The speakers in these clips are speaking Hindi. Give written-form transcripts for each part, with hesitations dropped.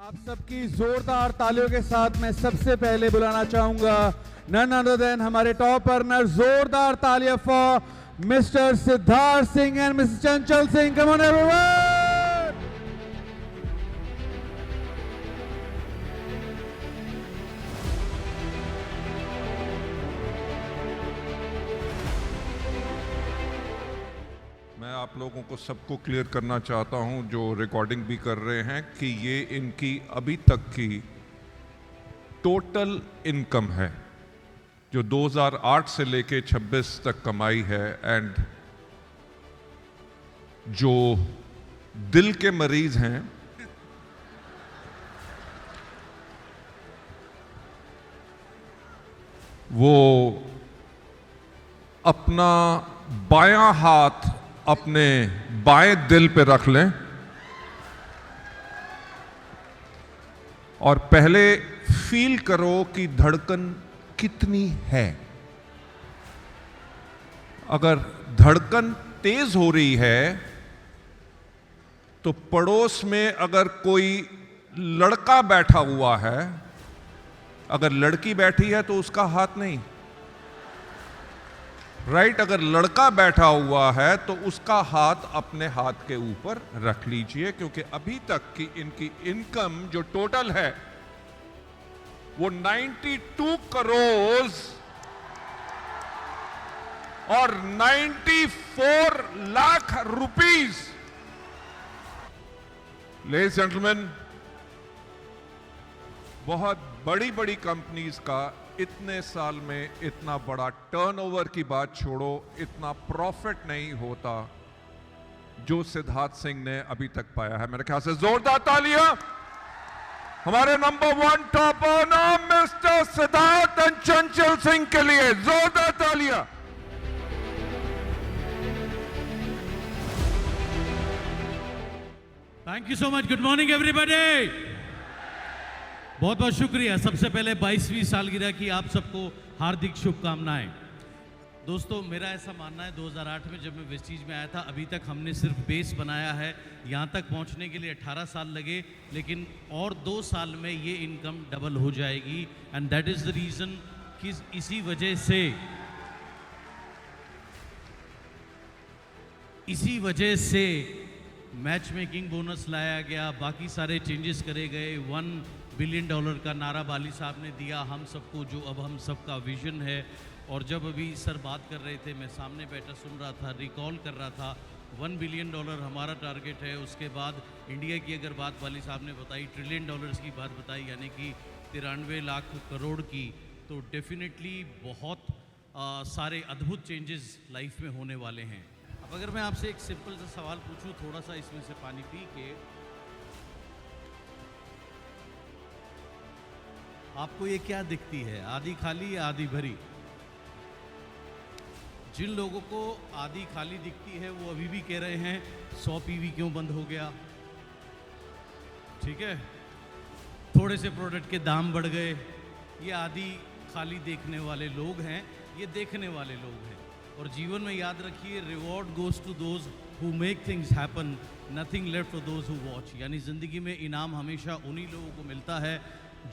आप सबकी जोरदार तालियों के साथ मैं सबसे पहले बुलाना चाहूंगा नन अदर देन हमारे टॉप अर्नर, जोरदार तालियां for mister Siddharth Singh and mister Chanchal Singh. Come on everyone. मैं आप लोगों को सबको क्लियर करना चाहता हूं, जो रिकॉर्डिंग भी कर रहे हैं, कि ये इनकी अभी तक की टोटल इनकम है जो 2008 से लेके 26 तक कमाई है। एंड जो दिल के मरीज हैं वो अपना बायां हाथ अपने बाएं दिल पे रख लें और पहले फील करो कि धड़कन कितनी है। अगर धड़कन तेज हो रही है तो पड़ोस में अगर कोई लड़का बैठा हुआ है, अगर लड़की बैठी है तो उसका हाथ नहीं, राइट अगर लड़का बैठा हुआ है तो उसका हाथ अपने हाथ के ऊपर रख लीजिए, क्योंकि अभी तक की इनकी इनकम जो टोटल है वो 92 करोड़ और 94 लाख रुपीस। लेडीज जेंटलमैन, बहुत बड़ी बड़ी कंपनीज का इतने साल में इतना बड़ा टर्नओवर की बात छोड़ो, इतना प्रॉफिट नहीं होता जो सिद्धार्थ सिंह ने अभी तक पाया है। मेरे ख्याल से जोरदार तालियां हमारे number 1 top earner mister Siddharth and चंचल सिंह के लिए। जोरदार तालियां। Thank you so much. Good morning everybody. बहुत बहुत शुक्रिया। सबसे पहले 22वीं सालगिरह की आप सबको हार्दिक शुभकामनाएं। दोस्तों, मेरा ऐसा मानना है 2008 में जब मैं वेस्टीज में आया था, अभी तक हमने सिर्फ बेस बनाया है। यहाँ तक पहुँचने के लिए 18 साल लगे, लेकिन और 2 साल में ये इनकम डबल हो जाएगी। And that is the reason कि इसी वजह से मैच मेकिंग बोनस लाया गया, बाकी सारे चेंजेस करे गए। $1 बिलियन का नारा बाली साहब ने दिया हम सबको, जो अब हम सबका विजन है। और जब अभी सर बात कर रहे थे, मैं सामने बैठा सुन रहा था, रिकॉल कर रहा था, $1 बिलियन हमारा टारगेट है। उसके बाद इंडिया की अगर बात बाली साहब ने बताई, $1 ट्रिलियन की बात बताई, यानी कि 93 लाख करोड़ की। तो डेफिनेटली बहुत सारे अद्भुत चेंजेस लाइफ में होने वाले हैं। अब अगर मैं आपसे एक सिंपल सा सवाल पूछूं, थोड़ा सा इसमें से पानी पी के, आपको ये क्या दिखती है, आधी खाली या आधी भरी? जिन लोगों को आधी खाली दिखती है वो अभी भी कह रहे हैं 100 पीवी क्यों बंद हो गया। ठीक है, थोड़े से प्रोडक्ट के दाम बढ़ गए। ये आधी खाली देखने वाले लोग हैं, ये देखने वाले लोग हैं। और जीवन में याद रखिए, reward goes to those who make things happen, nothing left for those who watch. यानी जिंदगी में इनाम हमेशा उन्हीं लोगों को मिलता है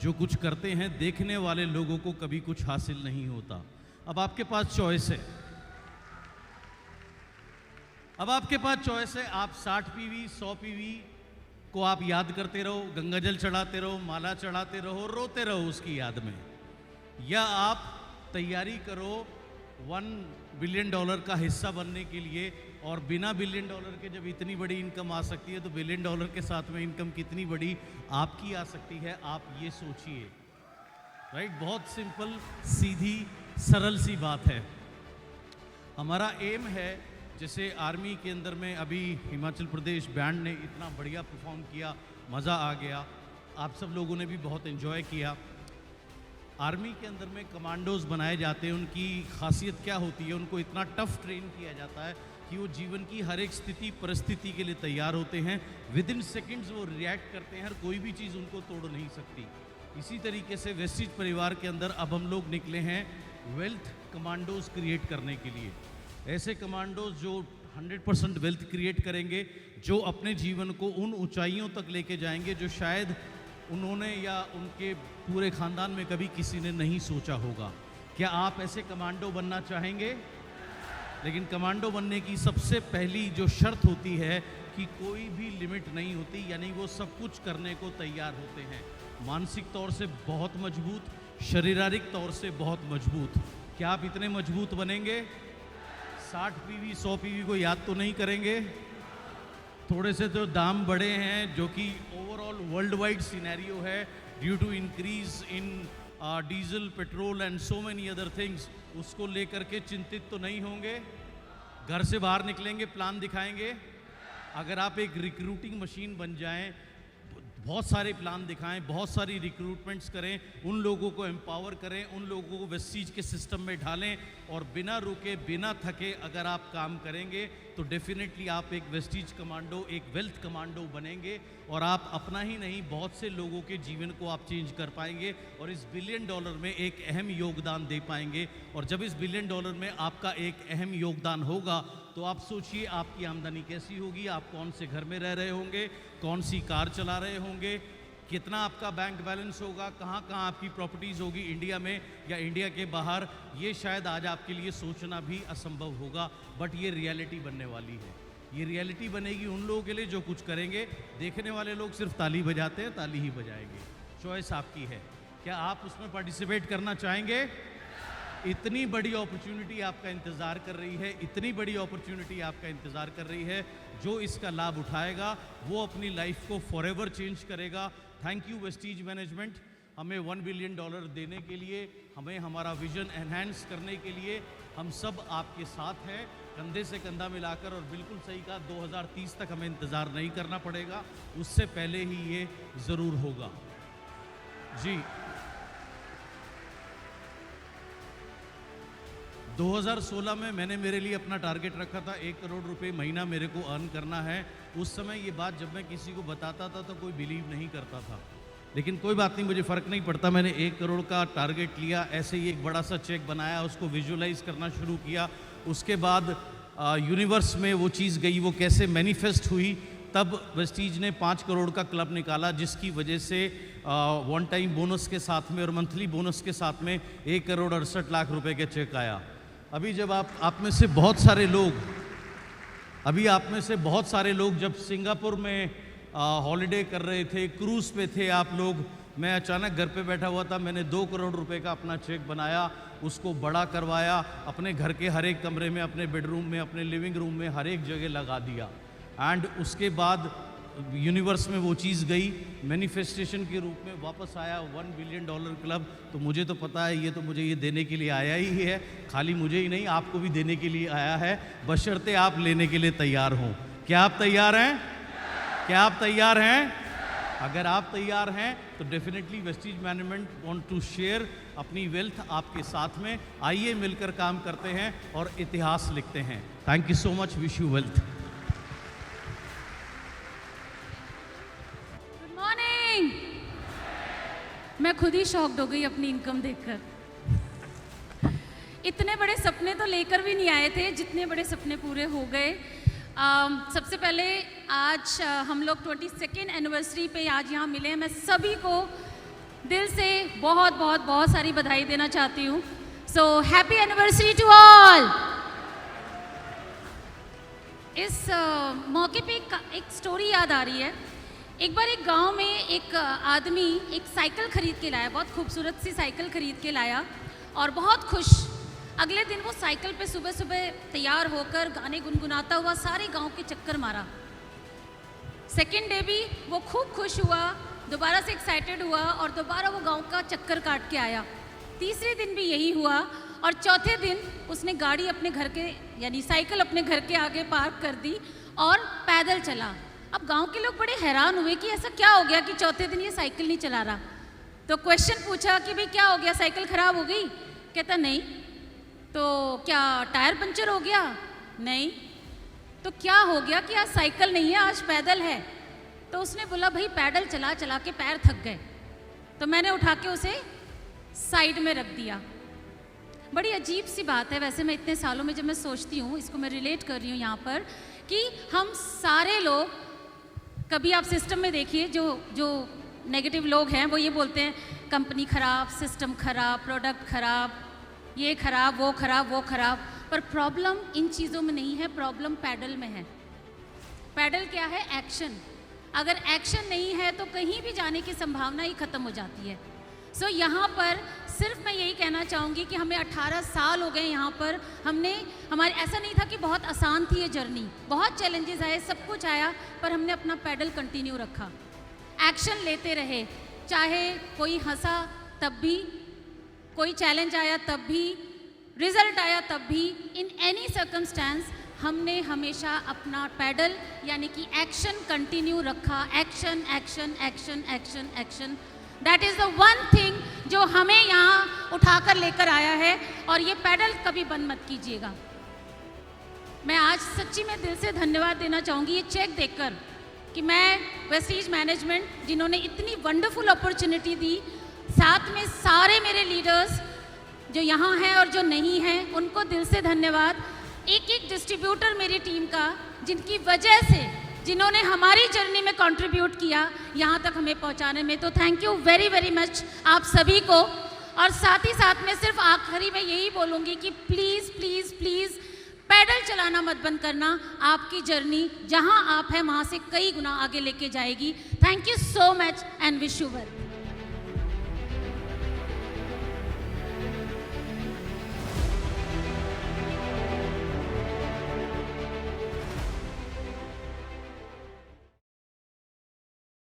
जो कुछ करते हैं। देखने वाले लोगों को कभी कुछ हासिल नहीं होता। अब आपके पास चॉइस है, आप 60 पीवी 100 पीवी को आप याद करते रहो, गंगाजल चढ़ाते रहो, माला चढ़ाते रहो, रोते रहो उसकी याद में, या आप तैयारी करो $1 बिलियन का हिस्सा बनने के लिए। और बिना $1 बिलियन के जब इतनी बड़ी इनकम आ सकती है, तो $1 बिलियन के साथ में इनकम कितनी बड़ी आपकी आ सकती है, आप ये सोचिए। राइट, बहुत सिंपल, सीधी सरल सी बात है। हमारा एम है, जैसे आर्मी के अंदर में अभी हिमाचल प्रदेश बैंड ने इतना बढ़िया परफॉर्म किया, मज़ा आ गया, आप सब लोगों ने भी बहुत एंजॉय किया। आर्मी के अंदर में कमांडोज बनाए जाते हैं। उनकी खासियत क्या होती है, उनको इतना टफ ट्रेन किया जाता है कि वो जीवन की हर एक स्थिति परिस्थिति के लिए तैयार होते हैं। विद इन सेकेंड्स वो रिएक्ट करते हैं, हर कोई भी चीज़ उनको तोड़ नहीं सकती। इसी तरीके से वेस्टीज परिवार के अंदर अब हम लोग निकले हैं वेल्थ कमांडोज क्रिएट करने के लिए। ऐसे कमांडोज जो 100% वेल्थ क्रिएट करेंगे, जो अपने जीवन को उन ऊंचाइयों तक लेके जाएंगे जो शायद उन्होंने या उनके पूरे खानदान में कभी किसी ने नहीं सोचा होगा। क्या आप ऐसे कमांडो बनना चाहेंगे? लेकिन कमांडो बनने की सबसे पहली जो शर्त होती है कि कोई भी लिमिट नहीं होती, यानी वो सब कुछ करने को तैयार होते हैं। मानसिक तौर से बहुत मजबूत, शारीरिक तौर से बहुत मजबूत। क्या आप इतने मजबूत बनेंगे? 60 पीवी 100 पीवी को याद तो नहीं करेंगे? थोड़े से तो दाम बढ़े हैं, जो कि ओवरऑल वर्ल्ड वाइड सिनेरियो है due to increase in diesel, petrol and so many other things. उसको लेकर के चिंतित तो नहीं होंगे? घर से बाहर निकलेंगे, प्लान दिखाएंगे। अगर आप एक रिक्रूटिंग मशीन बन जाएं, बहुत सारे प्लान दिखाएं, बहुत सारी रिक्रूटमेंट्स करें, उन लोगों को एम्पावर करें, उन लोगों को वेस्टीज के सिस्टम में ढालें और बिना रुके बिना थके अगर आप काम करेंगे तो डेफिनेटली आप एक वेस्टीज कमांडो, एक वेल्थ कमांडो बनेंगे और आप अपना ही नहीं बहुत से लोगों के जीवन को आप चेंज कर पाएंगे और इस $1 बिलियन में एक अहम योगदान दे पाएंगे। और जब इस $1 बिलियन में आपका एक अहम योगदान होगा तो आप सोचिए आपकी आमदनी कैसी होगी, आप कौन से घर में रह रहे होंगे, कौन सी कार चला रहे होंगे, कितना आपका बैंक बैलेंस होगा, कहाँ कहाँ आपकी प्रॉपर्टीज़ होगी इंडिया में या इंडिया के बाहर। ये शायद आज आपके लिए सोचना भी असंभव होगा, बट ये रियलिटी बनने वाली है। ये रियलिटी बनेगी उन लोगों के लिए जो कुछ करेंगे। देखने वाले लोग सिर्फ ताली बजाते हैं, ताली ही बजाएंगे। चॉइस आपकी है। क्या आप उसमें पार्टिसिपेट करना चाहेंगे? इतनी बड़ी अपॉर्चुनिटी आपका इंतज़ार कर रही है, इतनी बड़ी अपॉर्चुनिटी आपका इंतज़ार कर रही है। जो इसका लाभ उठाएगा वो अपनी लाइफ को फॉरएवर चेंज करेगा। थैंक यू वेस्टीज मैनेजमेंट, हमें $1 बिलियन देने के लिए, हमें हमारा विजन एनहांस करने के लिए। हम सब आपके साथ हैं, कंधे से कंधा मिलाकर। और बिल्कुल सही कहा, 2030 तक हमें इंतज़ार नहीं करना पड़ेगा, उससे पहले ही ये ज़रूर होगा। जी, 2016 में मैंने मेरे लिए अपना टारगेट रखा था, 1 करोड़ रुपए महीना मेरे को अर्न करना है। उस समय ये बात जब मैं किसी को बताता था तो कोई बिलीव नहीं करता था, लेकिन कोई बात नहीं, मुझे फ़र्क नहीं पड़ता। मैंने 1 करोड़ का टारगेट लिया, ऐसे ही एक बड़ा सा चेक बनाया, उसको विजुअलाइज करना शुरू किया। उसके बाद यूनिवर्स में वो चीज़ गई, वो कैसे मैनिफेस्ट हुई। तब वेस्टीज ने 5 करोड़ का क्लब निकाला, जिसकी वजह से वन टाइम बोनस के साथ में और मंथली बोनस के साथ में 1,68,00,000 रुपए के चेक आया। अभी जब आप में से बहुत सारे लोग जब सिंगापुर में हॉलिडे कर रहे थे, क्रूज़ पे थे आप लोग, मैं अचानक घर पे बैठा हुआ था। मैंने 2 करोड़ रुपए का अपना चेक बनाया, उसको बड़ा करवाया, अपने घर के हर एक कमरे में, अपने बेडरूम में, अपने लिविंग रूम में, हर एक जगह लगा दिया। एंड उसके बाद यूनिवर्स में वो चीज़ गई, मैनिफेस्टेशन के रूप में वापस आया $1 बिलियन क्लब। तो मुझे तो पता है ये तो मुझे ये देने के लिए आया ही है, खाली मुझे ही नहीं आपको भी देने के लिए आया है, बशर्ते आप लेने के लिए तैयार हों। क्या आप तैयार हैं? क्या आप तैयार हैं? अगर आप तैयार हैं तो definitely Vestige management want to share अपनी वेल्थ आपके साथ में। आइए मिलकर काम करते हैं और इतिहास लिखते हैं। Thank you so much, wish you wealth. मैं खुद ही शॉक्ड हो गई अपनी इनकम देखकर। इतने बड़े सपने तो लेकर भी नहीं आए थे, जितने बड़े सपने पूरे हो गए। सबसे पहले आज हम लोग 22nd एनिवर्सरी पे आज यहाँ मिले हैं। मैं सभी को दिल से बहुत बहुत बहुत सारी बधाई देना चाहती हूँ। So happy anniversary to all. इस मौके पे एक स्टोरी याद आ रही है। एक बार एक गांव में एक आदमी एक साइकिल खरीद के लाया, बहुत खूबसूरत सी साइकिल खरीद के लाया और बहुत खुश। अगले दिन वो साइकिल पे सुबह सुबह तैयार होकर गाने गुनगुनाता हुआ सारे गांव के चक्कर मारा। सेकेंड डे भी वो खूब खुश हुआ, दोबारा से एक्साइटेड हुआ और दोबारा वो गांव का चक्कर काट के आया। तीसरे दिन भी यही हुआ और चौथे दिन उसने गाड़ी अपने घर के यानी साइकिल अपने घर के आगे पार्क कर दी और पैदल चला। अब गांव के लोग बड़े हैरान हुए कि ऐसा क्या हो गया कि चौथे दिन ये साइकिल नहीं चला रहा। तो क्वेश्चन पूछा कि भाई क्या हो गया, साइकिल खराब हो गई? कहता नहीं। तो क्या टायर पंचर हो गया? नहीं। तो क्या हो गया कि आज साइकिल नहीं है, आज पैदल है? तो उसने बोला भाई पैदल चला चला के पैर थक गए, तो मैंने उठा के उसे साइड में रख दिया। बड़ी अजीब सी बात है। वैसे मैं इतने सालों में जब मैं सोचती हूँ, इसको मैं रिलेट कर रही हूँ यहाँ पर, कि हम सारे लोग, कभी आप सिस्टम में देखिए जो नेगेटिव लोग हैं वो ये बोलते हैं कंपनी ख़राब, सिस्टम ख़राब, प्रोडक्ट ख़राब, ये ख़राब, वो ख़राब, वो ख़राब। पर प्रॉब्लम इन चीज़ों में नहीं है, प्रॉब्लम पैडल में है। पैडल क्या है? एक्शन। अगर एक्शन नहीं है तो कहीं भी जाने की संभावना ही ख़त्म हो जाती है। सो यहाँ पर सिर्फ मैं यही कहना चाहूँगी कि हमें 18 साल हो गए यहाँ पर। हमारे ऐसा नहीं था कि बहुत आसान थी ये जर्नी, बहुत चैलेंजेस आए, सब कुछ आया, पर हमने अपना पैडल कंटिन्यू रखा, एक्शन लेते रहे। चाहे कोई हंसा तब भी, कोई चैलेंज आया तब भी, रिजल्ट आया तब भी, इन एनी सर्कमस्टेंस हमने हमेशा अपना पैडल यानी कि एक्शन कंटिन्यू रखा। Action action action action action, that is the one thing जो हमें यहाँ उठाकर लेकर आया है। और ये पैडल कभी बंद मत कीजिएगा। मैं आज सच्ची में दिल से धन्यवाद देना चाहूँगी ये चेक देखकर कि मैं वेस्टीज मैनेजमेंट जिन्होंने इतनी वंडरफुल अपॉर्चुनिटी दी, साथ में सारे मेरे लीडर्स जो यहाँ हैं और जो नहीं हैं उनको दिल से धन्यवाद। एक एक डिस्ट्रीब्यूटर मेरी टीम का जिनकी वजह से, जिन्होंने हमारी जर्नी में कंट्रीब्यूट किया यहाँ तक हमें पहुँचाने में, तो thank you very very much आप सभी को। और साथ ही साथ में सिर्फ आखिरी में यही बोलूँगी कि प्लीज़ प्लीज़ प्लीज़ पैडल चलाना मत बंद करना। आपकी जर्नी जहाँ आप हैं वहाँ से कई गुना आगे लेके जाएगी। Thank you so much and wish you well.